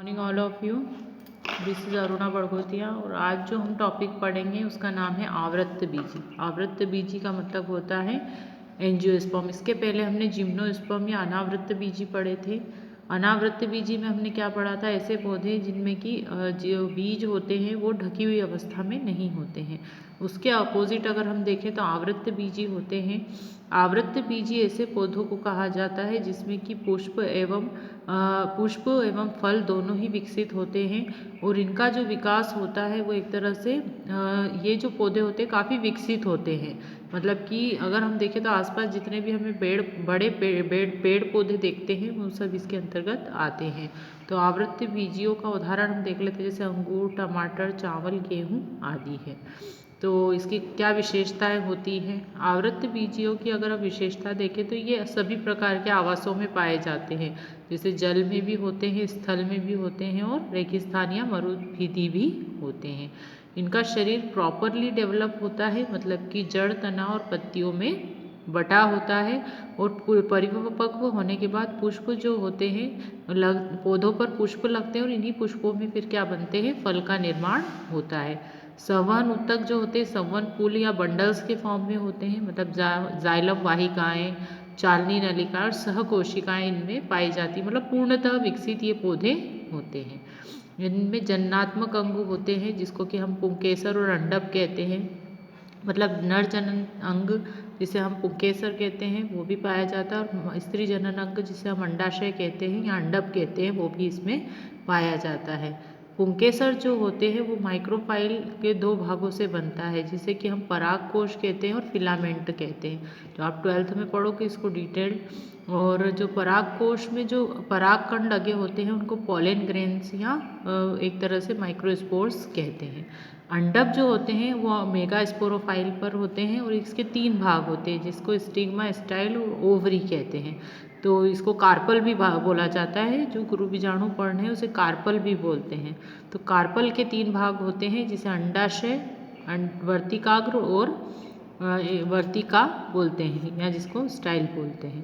Morning all of you. This is Aruna Badgotiya और आज जो हम टॉपिक पढ़ेंगे उसका नाम है आवृत्त बीजी। आवृत्त बीजी का मतलब होता है एंजियोस्पर्म। इसके पहले हमने जिम्नोस्पर्म या अनावृत्त बीजी पढ़े थे। अनावृत्त बीजी में हमने क्या पढ़ा था? ऐसे पौधे जिनमें कि जो बीज होते हैं वो ढकी हुई अवस्था में नहीं होते हैं। उसके अपोजिट अगर हम देखें तो आवृत्त बीजी होते हैं। आवृत्त बीजी ऐसे पौधों को कहा जाता है जिसमें कि पुष्प एवं फल दोनों ही विकसित होते हैं और इनका जो विकास होता है वो एक तरह से ये जो पौधे होते हैं काफ़ी विकसित होते हैं। मतलब कि अगर हम देखें तो आसपास जितने भी हमें पेड़ पौधे देखते हैं वो सब इसके अंतर्गत आते हैं। तो आवृत्त बीजियों का उदाहरण हम देख लेते हैं, जैसे अंगूर, टमाटर, चावल, गेहूँ आदि है। तो इसकी क्या विशेषताएं होती हैं? आवृत्त बीजियों की अगर हम विशेषता देखें तो ये सभी प्रकार के आवासों में पाए जाते हैं, जैसे जल में भी होते हैं, स्थल में भी होते हैं और रेगिस्तान या मरुभूमि भी होते हैं। इनका शरीर प्रॉपरली डेवलप होता है, मतलब कि जड़, तना और पत्तियों में बटा होता है और परिपक्व होने के बाद पुष्प जो होते हैं पौधों पर पुष्प लगते हैं और इन्हीं पुष्पों में फिर क्या बनते हैं? फल का निर्माण होता है। संवहन ऊतक जो होते हैं संवहन पुल या बंडल्स के फॉर्म में होते हैं, मतलब जाइलम वाहिकाएं, चालनी नलिका और सहकोशिकाएं इनमें पाई जाती, मतलब पूर्णतः विकसित ये पौधे होते हैं। इनमें जननात्मक अंग होते हैं जिसको कि हम पुंकेसर और अंडप कहते हैं, मतलब नर जनन अंग जिसे हम पुंकेसर कहते हैं वो भी पाया जाता है और स्त्री जनन अंग जिसे हम अंडाशय कहते हैं या अंडप कहते हैं वो भी इसमें पाया जाता है। पुंकेसर जो होते हैं वो माइक्रोफाइल के दो भागों से बनता है, जिसे कि हम पराग कोश कहते हैं और फिलामेंट कहते हैं। तो आप 12th में पढ़ोगे इसको डिटेल्ड। और जो पराग कोश में जो पराग कण लगे होते हैं उनको पॉलन ग्रेन्स या एक तरह से माइक्रोस्पोर्स कहते हैं। अंडप जो होते हैं वो मेगा स्पोरोफाइल पर होते हैं और इसके 3 भाग होते हैं जिसको स्टिग्मा, स्टाइल और ओवरी कहते हैं। तो इसको कार्पल भी बोला जाता है, जो गुरु बीजाणु पर्ण है उसे कार्पल भी बोलते हैं। तो कार्पल के 3 भाग होते हैं जिसे अंडाशय, वर्तिकाग्र और वर्तिका बोलते हैं या जिसको स्टाइल बोलते हैं।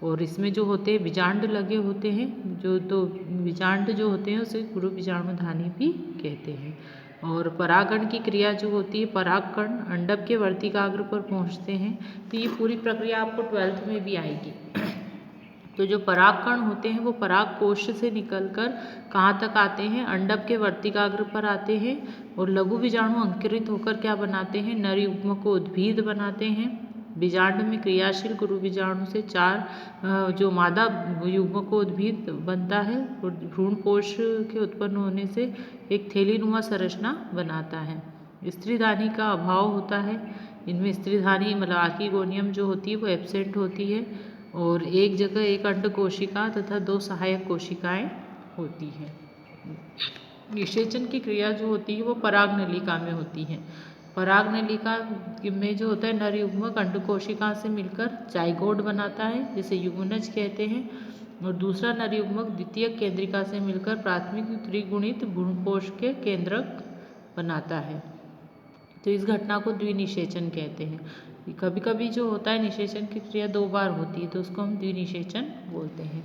और इसमें जो होते हैं बीजांड लगे होते हैं, जो तो बीजांड जो होते हैं उसे गुरु बीजाणुधानी भी कहते हैं। और परागण की क्रिया जो होती है, परागकण अंडप के वर्तिकाग्र पर पहुंचते हैं। तो ये पूरी प्रक्रिया आपको 12th में भी आएगी। तो जो परागकण होते हैं वो पराग कोश से निकलकर कहाँ तक आते हैं? अंडप के वर्तिकाग्र पर आते हैं और लघु बीजाणु अंकुरित होकर क्या बनाते हैं? नर युग्म को उद्भिद बनाते हैं। बीजांड में क्रियाशील गुरु बीजाणु से 4 जो मादा युग्म को उद्भिद बनता है और भ्रूणपोष के उत्पन्न होने से एक थैलीनुमा संरचना बनाता है। स्त्रीधानी का अभाव होता है, इनमें स्त्रीधानी मतलब आर्किगोनियम जो होती है वो एब्सेंट होती है और एक जगह एक अंड कोशिका तथा 2 सहायक कोशिकाएं होती हैं। निषेचन की क्रिया जो होती है वो पराग नलिका में होती है। पराग नलिका में जो होता है नर युग्मक अंड कोशिका से मिलकर जाइगोट बनाता है जिसे युग्मनज कहते हैं और दूसरा नर युग्मक द्वितीय केंद्रिका से मिलकर प्राथमिक त्रिगुणित भ्रूणपोष के केंद्रक बनाता है। तो इस घटना को द्विनिषेचन कहते हैं। कभी कभी जो होता है निषेचन की क्रिया 2 बार होती है तो उसको हम द्विनिषेचन बोलते हैं।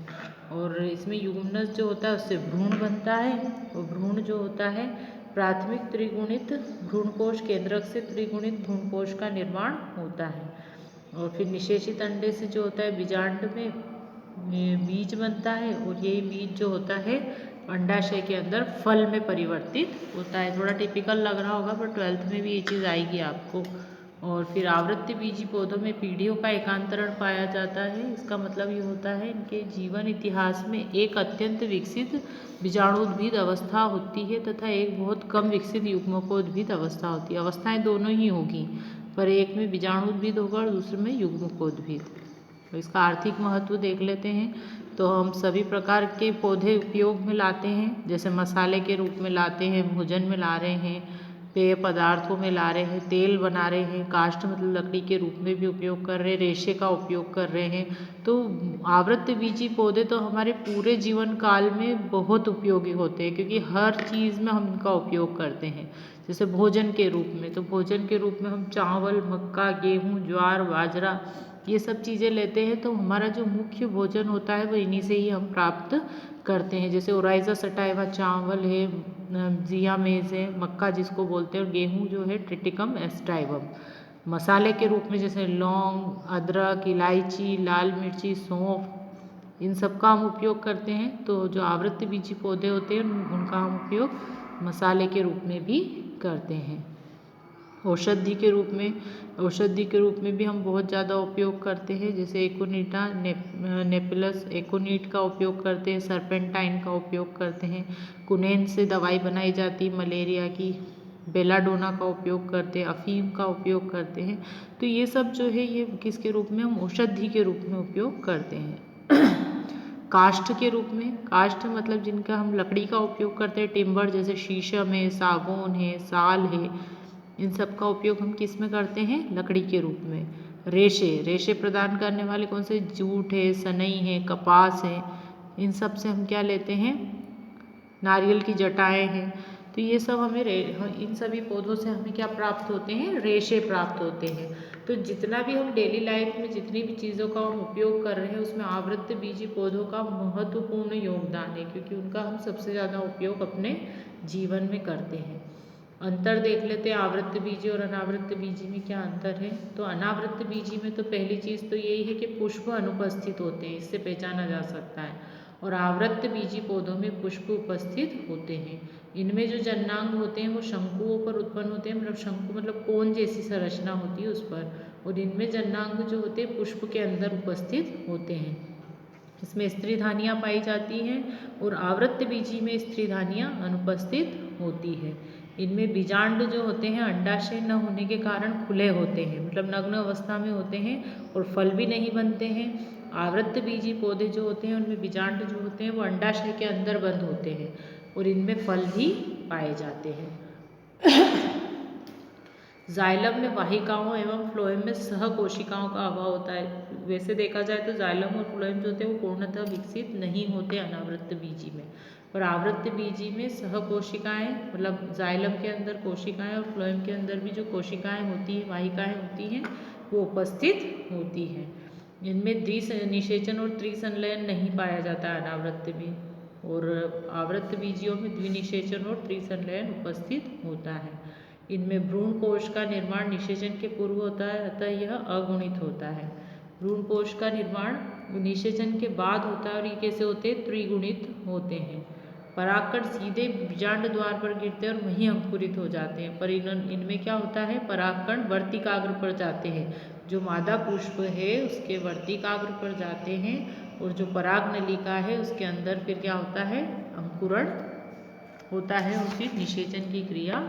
और इसमें युग्मनज जो होता है उससे भ्रूण बनता है और भ्रूण जो होता है प्राथमिक त्रिगुणित भ्रूणकोश केंद्रक से त्रिगुणित भ्रूणकोश का निर्माण होता है। और फिर निषेचित अंडे से जो होता है बीजांड में बीज बनता है और ये बीज जो होता है अंडाशय के अंदर फल में परिवर्तित होता है। थोड़ा टिपिकल लग रहा होगा पर 12th में भी ये चीज़ आएगी आपको। और फिर आवृत्त बीजी पौधों में पीढ़ियों का एकांतरण पाया जाता है। इसका मतलब ये होता है इनके जीवन इतिहास में एक अत्यंत विकसित बीजाणुद्भिद अवस्था होती है तथा एक बहुत कम विकसित युग्मकोद्भिद अवस्था होती है। अवस्थाएं दोनों ही होगी, पर एक में बीजाणुद्भिद होगा और दूसरे में युग्मकोद्भिद। तो इसका आर्थिक महत्व देख लेते हैं। तो हम सभी प्रकार के पौधे उपयोग में लाते हैं, जैसे मसाले के रूप में लाते हैं, भोजन में ला रहे हैं, पेय पदार्थों में ला रहे हैं, तेल बना रहे हैं, काष्ठ मतलब लकड़ी के रूप में भी उपयोग कर रहे हैं, रेशे का उपयोग कर रहे हैं। तो आवृत्त बीजी पौधे तो हमारे पूरे जीवन काल में बहुत उपयोगी होते हैं क्योंकि हर चीज़ में हम इनका उपयोग करते हैं। जैसे भोजन के रूप में, तो भोजन के रूप में हम चावल, मक्का, गेहूँ, ज्वार, बाजरा ये सब चीज़ें लेते हैं। तो हमारा जो मुख्य भोजन होता है वो इन्हीं से ही हम प्राप्त करते हैं। जैसे ओराइजा सटाइवा चावल है, जिया मेज़ है, मक्का जिसको बोलते हैं, और गेहूँ जो है ट्रिटिकम एस्टाइवम। मसाले के रूप में जैसे लौंग, अदरक, इलायची, लाल मिर्ची, सौंफ, इन सब का हम उपयोग करते हैं। तो जो आवृत्तबीजी पौधे होते हैं उनका हम उपयोग मसाले के रूप में भी करते हैं। औषधि के रूप में भी हम बहुत ज़्यादा उपयोग करते हैं। जैसे एकोनिटा नेपिलस एकोनीट का उपयोग करते हैं, सर्पेंटाइन का उपयोग करते हैं, कुनेन से दवाई बनाई जाती है मलेरिया की, बेलाडोना का उपयोग करते हैं, अफीम का उपयोग करते हैं। तो ये सब जो है ये किसके रूप में, हम औषधि के रूप में उपयोग करते हैं। काष्ठ के रूप में, काष्ठ मतलब जिनका हम लकड़ी का उपयोग करते हैं, टिम्बर जैसे शीशम है, सागौन है, साल है, इन सब का उपयोग हम किस में करते हैं, लकड़ी के रूप में। रेशे प्रदान करने वाले कौन से, जूट है, सनई है, कपास है, इन सब से हम क्या लेते हैं, नारियल की जटाएं हैं। तो ये सब हमें इन सभी पौधों से हमें क्या प्राप्त होते हैं, रेशे प्राप्त होते हैं। तो जितना भी हम डेली लाइफ में जितनी भी चीज़ों का हम उपयोग कर रहे हैं उसमें आवृत्तबीजी पौधों का महत्वपूर्ण योगदान है, क्योंकि उनका हम सबसे ज़्यादा उपयोग अपने जीवन में करते हैं। अंतर देख लेते हैं आवृत्तबीजी और अनावृत्तबीजी में क्या अंतर है। तो अनावृत्तबीजी में तो पहली चीज़ तो यही है कि पुष्प अनुपस्थित होते हैं, इससे पहचाना जा सकता है। और आवृत्तबीजी पौधों में पुष्प उपस्थित होते हैं। इनमें जो जन्नांग होते हैं वो शंकुओं पर उत्पन्न होते हैं, मतलब शंकु मतलब कोन जैसी संरचना होती है उस पर, और इनमें जन्नांग जो होते हैं पुष्प के अंदर उपस्थित होते हैं। इसमें स्त्रीधानियाँ पाई जाती हैं और आवृत्तबीजी में स्त्रीधानियाँ अनुपस्थित होती है। इनमें बीजांड जो होते हैं अंडाशय न होने के कारण खुले होते हैं, मतलब नग्न अवस्था में होते हैं और फल भी नहीं बनते हैं। आवृत्तबीजी पौधे जो होते हैं उनमें बीजांड जो होते हैं वो अंडाशय के अंदर बंद होते हैं और इनमें फल भी पाए जाते हैं। जाइलम में वाहिकाओं एवं फ्लोएम में सहकोशिकाओं का अभाव होता है। वैसे देखा जाए तो जाइलम और फ्लोएम जो होते हैं वो पूर्णतः विकसित नहीं होते अनावृत्तबीजी में, और आवृत्तबीजी में सहकोशिकाएं, मतलब जाइलम के अंदर कोशिकाएं और फ्लोएम के अंदर भी जो कोशिकाएं होती हैं, वाहिकाएं होती हैं, वो उपस्थित होती हैं। इनमें द्विनिषेचन और त्रिसंलयन नहीं पाया जाता है अनावृत्त में, और आवृत्तबीजियों में द्विनिषेचन और त्रिसंलयन उपस्थित होता है। इनमें भ्रूण कोश का निर्माण निषेचन के पूर्व होता है, अतः यह अगुणित होता है। भ्रूण कोश का निर्माण निषेचन के बाद होता है और ये कैसे होते हैं, त्रिगुणित होते हैं। परागकण सीधे बीजांड द्वार पर गिरते हैं और वहीं अंकुरित हो जाते हैं, पर इनमें क्या होता है, परागकण वर्तिकाग्र पर जाते हैं। जो मादा पुष्प है उसके वर्तिकाग्र पर जाते हैं और जो पराग नलिका है उसके अंदर फिर क्या होता है, अंकुरण होता है और फिर निषेचन की क्रिया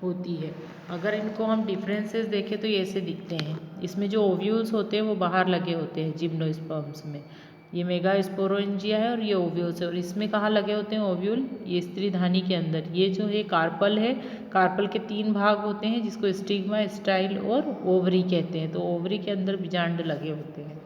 होती है। अगर इनको हम डिफरेंसेस देखें तो ये ऐसे दिखते हैं। इसमें जो ओव्यूल्स होते हैं वो बाहर लगे होते हैं जिम्नोस्पर्म्स में, ये मेगास्पोरेंजिया है और ये ओव्यूल्स है। और इसमें कहाँ लगे होते हैं ओव्यूल, ये स्त्रीधानी के अंदर। ये जो है कार्पल है, कार्पल के 3 भाग होते हैं जिसको स्टिग्मा, स्टाइल और ओवरी कहते हैं। तो ओवरी के अंदर बीजांड लगे होते हैं।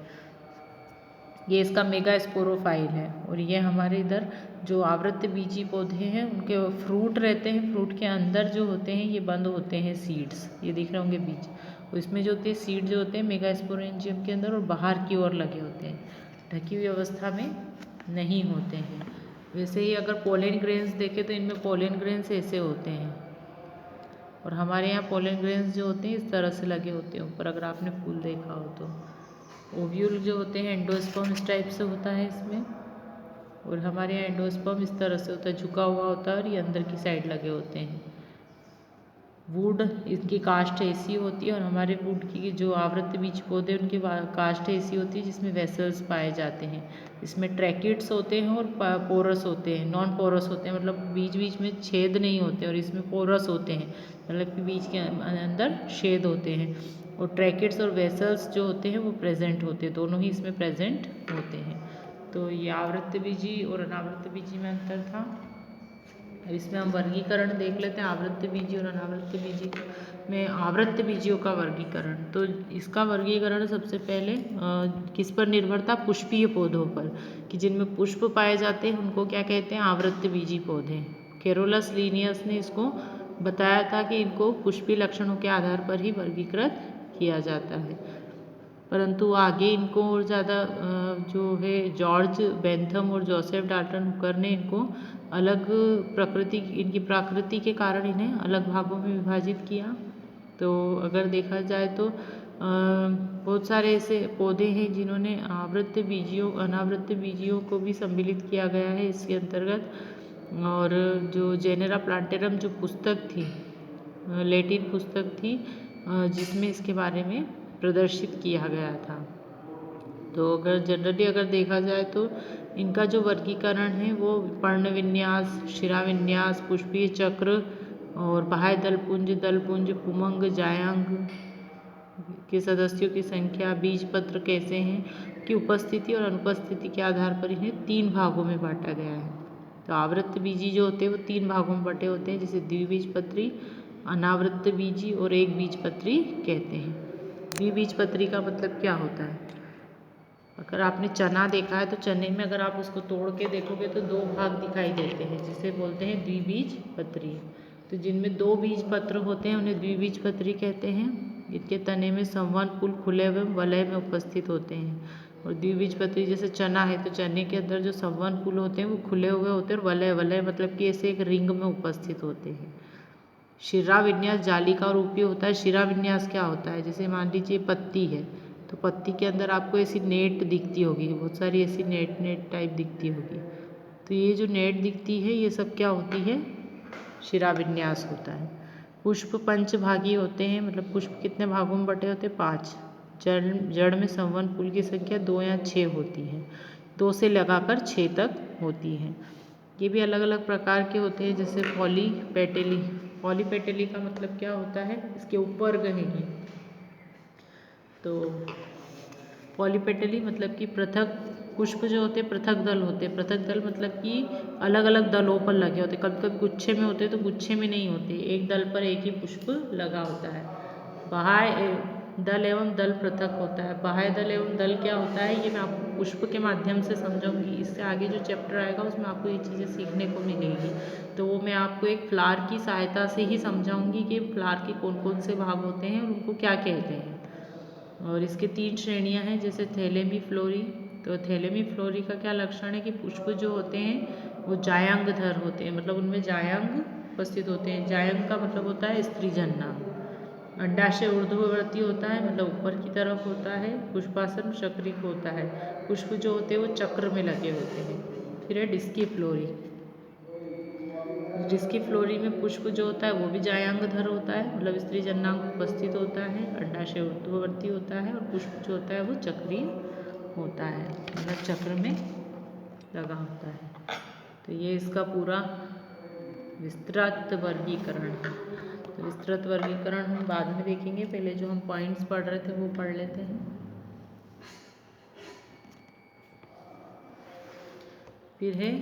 ये इसका मेगास्पोरोफाइल है। और ये हमारे इधर जो आवृत्तबीजी पौधे हैं उनके फ्रूट रहते हैं, फ्रूट के अंदर जो होते हैं ये बंद होते हैं सीड्स, ये दिख रहे होंगे बीज। और इसमें जो होते हैं सीड जो होते हैं मेगास्पोरेंजियम के अंदर और बाहर की ओर लगे होते हैं, ढकी हुई अवस्था में नहीं होते हैं। वैसे ही अगर पोलन ग्रेन्स देखें तो इनमें पोलन ग्रेन्स ऐसे होते हैं, और हमारे यहाँ पोलन ग्रेन्स जो होते हैं इस तरह से लगे होते हैं ऊपर, अगर आपने फूल देखा हो तो। ओव्यूल जो होते हैं एंडोस्पर्म इस टाइप से होता है इसमें, और हमारे यहाँ एंडोस्पर्म इस तरह से होता है, झुका हुआ होता है और ये अंदर की साइड लगे होते हैं। वुड इसकी कास्ट ऐसी होती है, और हमारे वुड की जो आवृत्तबीज पौधे उनकी कास्ट ऐसी होती है जिसमें वेसल्स पाए जाते हैं। इसमें ट्रैकिड्स होते हैं और पोरस होते हैं, नॉन पोरस होते हैं, मतलब बीच बीच में छेद नहीं होते, और इसमें पोरस होते हैं, मतलब कि बीच के अंदर छेद होते हैं। और ट्रैकिड्स और वेसल्स जो होते हैं वो प्रेजेंट होते हैं, दोनों ही इसमें प्रेजेंट होते हैं। तो ये आवृत्तबीजी और अनावृत्तबीजी में अंतर था। इसमें हम वर्गीकरण देख लेते हैं आवृत्तबीजी और अनावृत्तबीजी में। आवृत्तबीजियों का वर्गीकरण, तो इसका वर्गीकरण सबसे पहले किस पर निर्भर था, पुष्पीय पौधों पर, कि जिनमें पुष्प पाए जाते हैं उनको क्या कहते हैं, आवृत्तबीजी पौधे। कैरोलस लीनियस ने इसको बताया था कि इनको पुष्पीय लक्षणों के आधार पर ही वर्गीकृत किया जाता है। परंतु आगे इनको और ज़्यादा जो है जॉर्ज बेंथम और जोसेफ डाल्टन हुकर ने इनको अलग इनकी प्रकृति के कारण इन्हें अलग भागों में विभाजित किया। तो अगर देखा जाए तो बहुत सारे ऐसे पौधे हैं जिन्होंने आवृत्त बीजियों अनावृत्त बीजियों को भी सम्मिलित किया गया है इसके अंतर्गत। और जो जेनेरा प्लांटेरम जो पुस्तक थी, लैटिन पुस्तक थी, जिसमें इसके बारे में प्रदर्शित किया गया था। तो अगर जनरली अगर देखा जाए तो इनका जो वर्गीकरण है वो पर्ण विन्यास, शिरा विन्यास, पुष्पीय चक्र और बाह्य दलपुंज, पुमंग, जायांग के सदस्यों की संख्या, बीज पत्र कैसे हैं की उपस्थिति और अनुपस्थिति के आधार पर इन्हें 3 भागों में बांटा गया है। तो आवृत्त बीजी जो होते हैं वो 3 भागों में बटे होते हैं, जिसे द्विबीजपत्री, अनावृत्त बीजी और एक बीजपत्री कहते हैं। द्विबीजपत्री का मतलब क्या होता है? अगर आपने चना देखा है तो चने में अगर आप उसको तोड़ के देखोगे तो 2 भाग दिखाई देते हैं, जिसे बोलते हैं द्विबीजपत्री। तो जिनमें 2 बीज पत्र होते हैं उन्हें द्विबीजपत्री कहते हैं। इनके तने में संवहन पुल खुले हुए वलय में उपस्थित होते हैं। और द्विबीजपत्री जैसे चना है तो चने के अंदर जो संवहन पुल होते हैं वो खुले हुए होते हैं, और वलय मतलब कि ऐसे एक रिंग में उपस्थित होते हैं। शिरा विन्यास जाली का रूपी होता है। शिरा विन्यास क्या होता है? जैसे मान लीजिए पत्ती है तो पत्ती के अंदर आपको ऐसी नेट दिखती होगी, बहुत सारी ऐसी नेट टाइप दिखती होगी। तो ये जो नेट दिखती है ये सब क्या होती है? शिरा विन्यास होता है। पुष्प पंचभागी होते हैं, मतलब पुष्प कितने भागों में बटे होते हैं? 5। जड़ में संवहन पुल की संख्या 2 या 6 होती है, 2 से लगाकर 6 तक होती है। ये भी अलग अलग प्रकार के होते हैं, जैसे पॉलीपेटेली। पॉलीपेटेली का मतलब क्या होता है? इसके ऊपर गहेगी। तो पॉलीपेटली मतलब कि पृथक पुष्प जो होते हैं पृथक दल होते हैं। पृथक दल मतलब कि अलग अलग दलों पर लगे होते हैं। कभी कभी गुच्छे में होते हैं तो गुच्छे में नहीं होते, एक दल पर एक ही पुष्प लगा होता है। बाह्य दल एवं दल पृथक होता है। बाह्य दल एवं दल क्या होता है ये मैं आपको पुष्प के माध्यम से समझाऊंगी। इससे आगे जो चैप्टर आएगा उसमें आपको ये चीज़ें सीखने को मिलेगी। तो वो मैं आपको एक फ्लावर की सहायता से ही समझाऊंगी कि फ्लावर के कौन कौन से भाग होते हैं और उनको क्या कहते हैं। और इसके 3 श्रेणियां हैं, जैसे थैलेमी फ्लोरी। तो थैलेमी फ्लोरी का क्या लक्षण है कि पुष्प जो होते हैं वो जायांगधर होते हैं, मतलब उनमें जायांग उपस्थित होते हैं। जायांग का मतलब होता है स्त्री जनना। अंडाशय ऊर्ध्ववर्ती होता है, मतलब ऊपर की तरफ होता है। पुष्पासन चक्रिक होता है, पुष्प जो होते हैं वो चक्र में लगे होते हैं। फिर है डिस्की फ्लोरी। डिस्की फ्लोरी में पुष्प जो होता है वो भी जायांगधर होता है, मतलब स्त्री जन्नांग उपस्थित होता है, अंडाशय ऊर्ध्ववर्ती होता है, और पुष्प जो होता है वो चक्रीय होता है, मतलब चक्र में लगा होता है। तो ये इसका पूरा विस्तृत वर्गीकरण है। तो विस्तृत वर्गीकरण हम बाद में देखेंगे, पहले जो हम पॉइंट्स पढ़ रहे थे वो पढ़ लेते हैं। फिर है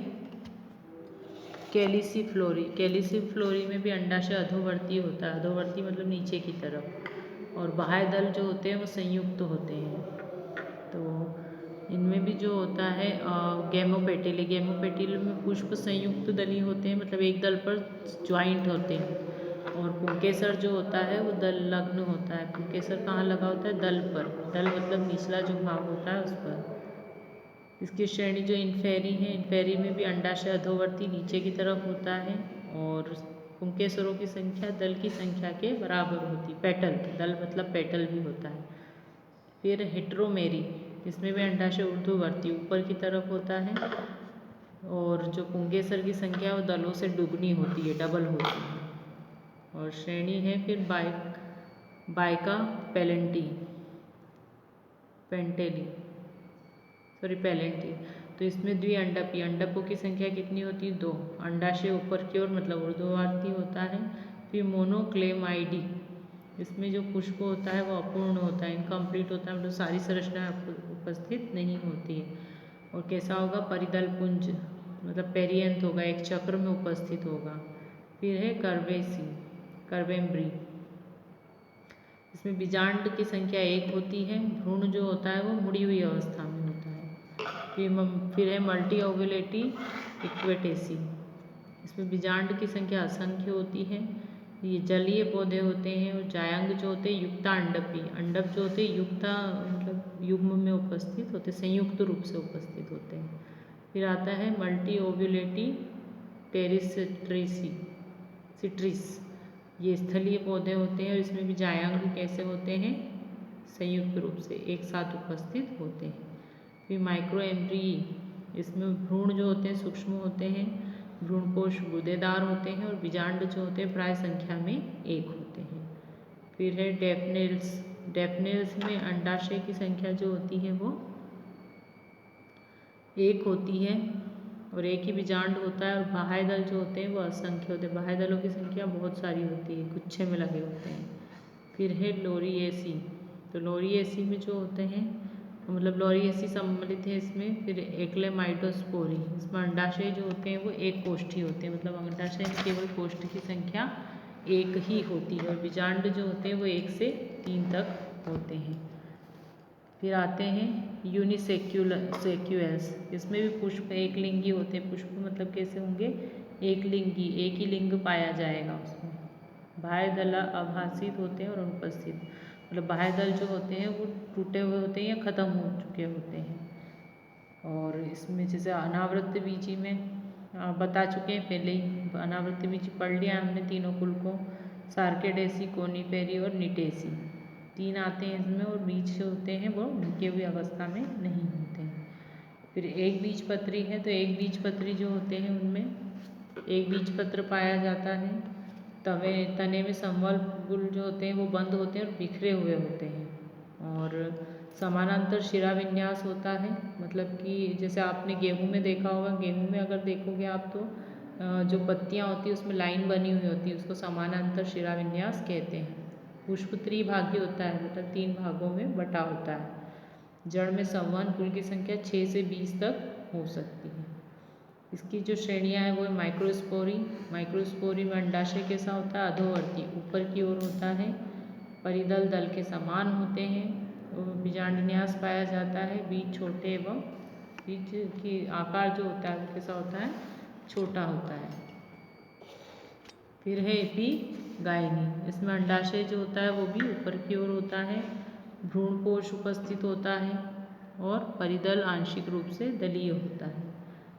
कैलिसिफ्लोरी। कैलिसिफ्लोरी में भी अंडाशय अधोवर्ती होता है, अधोवर्ती मतलब नीचे की तरफ, और बाह्य दल जो होते हैं वो संयुक्त होते हैं। तो इनमें भी जो होता है गैमोपेटिली। गैमोपेटिली में पुष्प संयुक्त दली होते हैं, मतलब एक दल पर ज्वाइंट होते हैं। और पुंकेसर जो होता है वो दल लग्न होता है। पुंकेसर कहाँ लगा होता है? दल पर। दल मतलब निचला जो भाग होता है उस पर। इसकी श्रेणी जो इन्फेरी है, इन्फेरी में भी अंडाशय अधोवर्ती नीचे की तरफ होता है, और पुंकेसरों की संख्या दल की संख्या के बराबर होती। पेटल, दल मतलब पेटल भी होता है। फिर हेट्रोमेरी, इसमें भी अंडाशय ऊर्ध्ववर्ती ऊपर की तरफ होता है, और जो पुंकेसर की संख्या वो दलों से दुगनी होती है, डबल होती है। और श्रेणी है फिर बाइका पैलेंटी। तो इसमें द्विअंडपी, अंडकों की संख्या कितनी होती है? 2। अंडाशय ऊपर की ओर मतलब ऊर्ध्ववर्ती होता है। फिर मोनोक्लेमाइडी, इसमें जो पुष्प होता है वो अपूर्ण होता है, इनकम्प्लीट होता है, मतलब सारी संरचना उपस्थित नहीं होती है। और कैसा होगा? परिदल पुंज, मतलब पेरियंथ होगा, एक चक्र में उपस्थित होगा। फिर है कर्वेम्ब्री, इसमें बीजांड की संख्या 1 होती है। भ्रूण जो होता है वो मुड़ी हुई अवस्था में होता है। फिर है मल्टी ओव्यूलेटी इक्वेटेसी, इसमें बीजांड की संख्या असंख्य होती है। ये जलीय पौधे होते हैं। और जायंग जो होते हैं युक्ता अंडपी, अंडप जो होते हैं युक्ता मतलब युग्म में उपस्थित होते, संयुक्त रूप से उपस्थित होते हैं। फिर आता है मल्टी ओव्यूलेटी टेरिस्ट्रेसी सिट्रिस, ये स्थलीय पौधे होते हैं और इसमें भी जायंग कैसे होते हैं, संयुक्त रूप से एक साथ उपस्थित होते हैं। फिर माइक्रो एम्ब्री, इसमें भ्रूण जो होते हैं सूक्ष्म होते हैं, भ्रूणकोश गूदेदार होते हैं और बीजांड जो होते हैं प्राय संख्या में एक होते हैं। फिर है डेफनेल्स, डेफनेल्स में अंडाशय की संख्या जो होती है वो एक होती है और एक ही बीजांड होता है। और बाह्य दल जो होते हैं वो असंख्य होते हैं, बाह्य दलों की संख्या बहुत सारी होती है, गुच्छे में लगे होते हैं। फिर है लोरिएसी, तो लोरिएसी में जो होते हैं मतलब लोरिएसी सम्मिलित है इसमें। फिर एक्लेमाइडोस्पोरी, इसमें अंडाशय जो होते हैं वो एक कोष्ठी होते हैं, मतलब अंडाशय में केवल कोष्ठ की संख्या एक ही होती है और बीजांड जो होते हैं वो 1 से 3 तक होते हैं। फिर आते हैं यूनिसेक्युएंस, इसमें भी पुष्प एक लिंगी होते हैं। पुष्प मतलब कैसे होंगे, एक लिंगी, एक ही लिंग पाया जाएगा उसमें। बाह्य दल आभासित होते हैं और अनुपस्थित, मतलब बाह्य दल जो होते हैं वो टूटे हुए होते हैं या ख़त्म हो चुके होते हैं। और इसमें जैसे अनावृत बीजी में बता चुके हैं पहले ही, अनावृत बीजी पढ़ लिया हमने तीनों कुल को, सार्केडेसी, कोनीफेरी और निटेसी, 3 आते हैं इसमें। और बीज जो होते हैं वो ढके हुए अवस्था में नहीं होते हैं। फिर एक बीजपत्री है, तो एक बीजपत्री जो होते हैं उनमें एक बीजपत्र पाया जाता है। तने में संवल्क जो होते हैं वो बंद होते हैं और बिखरे हुए होते हैं। और समानांतर शिरा विन्यास होता है, मतलब कि जैसे आपने गेहूं में देखा होगा, गेहूं में अगर देखोगे आप तो जो पत्तियां होती है उसमें लाइन बनी हुई होती है, उसको समानांतर शिरा विन्यास कहते हैं। पुष्प त्रिभागी होता है, मतलब 3 भागों में बटा होता है। जड़ में संवहन कुल की संख्या 6 से 20 तक हो सकती है। इसकी जो श्रेणियां हैं वो है माइक्रोस्पोरी, माइक्रोस्पोरी में अंडाशय कैसा होता है, अधोवर्ती ऊपर की ओर होता है, परिदल दल के समान होते हैं, बीजांडन्यास पाया जाता है, बीज छोटे एवं बीज की आकार जो होता है वो कैसा होता है, छोटा होता है। फिर है एपीगाइनी, इसमें अंडाशय जो होता है वो भी ऊपर की ओर होता है, भ्रूणकोश उपस्थित होता है और परिदल आंशिक रूप से दलीय होता है।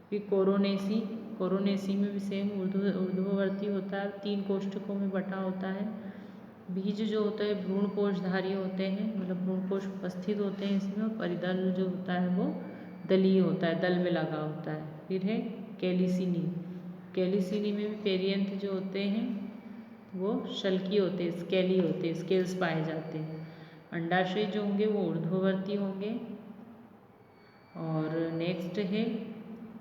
फिर कोरोनेसी, कोरोनेसी में भी सेम ऊर्ध्ववर्ती होता है, 3 कोष्ठकों में बटा होता है। बीज जो होता है भ्रूणकोशधारी होते हैं, मतलब भ्रूणकोश उपस्थित होते हैं इसमें, और परिदल जो होता है वो दलीय होता है, दल में लगा होता है। फिर है कैलिसिनी, कैलिसिनी में भी पेरियंथ जो होते हैं वो शल्की होते हैं, स्केली होते हैं, स्केल्स पाए जाते हैं। अंडाशय जो होंगे वो ऊर्ध्ववर्ती होंगे। और नेक्स्ट है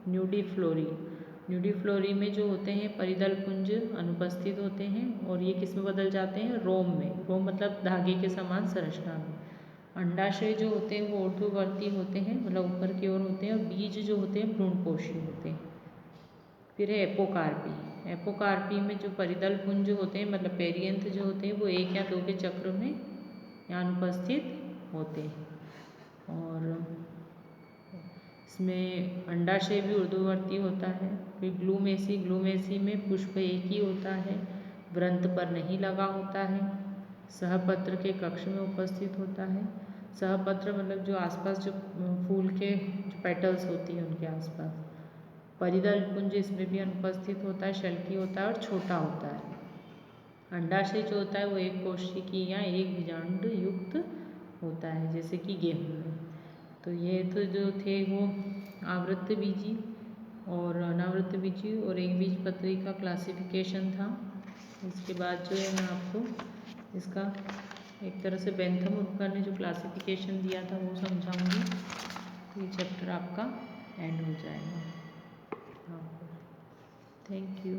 न्यूडीफ्लोरी, न्यूडीफ्लोरी में जो होते हैं परिदल पुंज अनुपस्थित होते हैं और ये किस में बदल जाते हैं, रोम में, रोम मतलब धागे के समान संरचना में। अंडाशय जो होते हैं वो ऊर्ध्ववर्ती होते हैं, मतलब ऊपर की ओर होते हैं, और बीज जो होते हैं भ्रूणकोशी होते हैं। फिर है एपोकार्पी, एपोकार्पी में जो परिदल पुंज होते हैं मतलब पेरियंथ जो होते हैं वो 1 या 2 के चक्र में यहाँ अनुपस्थित होते हैं। और इसमें अंडाशय भी ऊर्ध्ववर्ती होता है। फिर ग्लूमेसी, ग्लूमेसी में पुष्प एक ही होता है, वृंत पर नहीं लगा होता है, सहपत्र के कक्ष में उपस्थित होता है। सहपत्र मतलब जो आसपास जो फूल के जो पेटल्स होती हैं उनके आसपास। परिदल पुंज इसमें भी अनुपस्थित होता है, शल्की होता है और छोटा होता है। अंडाशय जो होता है वो एक कोशिकी या एक बीजांड युक्त होता है, जैसे कि गेहूं में। तो ये तो जो थे वो आवृत्त बीजी और अनावृत्त बीजी और एक बीजपत्री का क्लासिफिकेशन था। इसके बाद जो है मैं आपको इसका एक तरह से बेंथम उपकर ने जो क्लासिफिकेशन दिया था वो समझाऊंगी। ये चैप्टर आपका एंड हो जाएगा। हाँ, थैंक यू।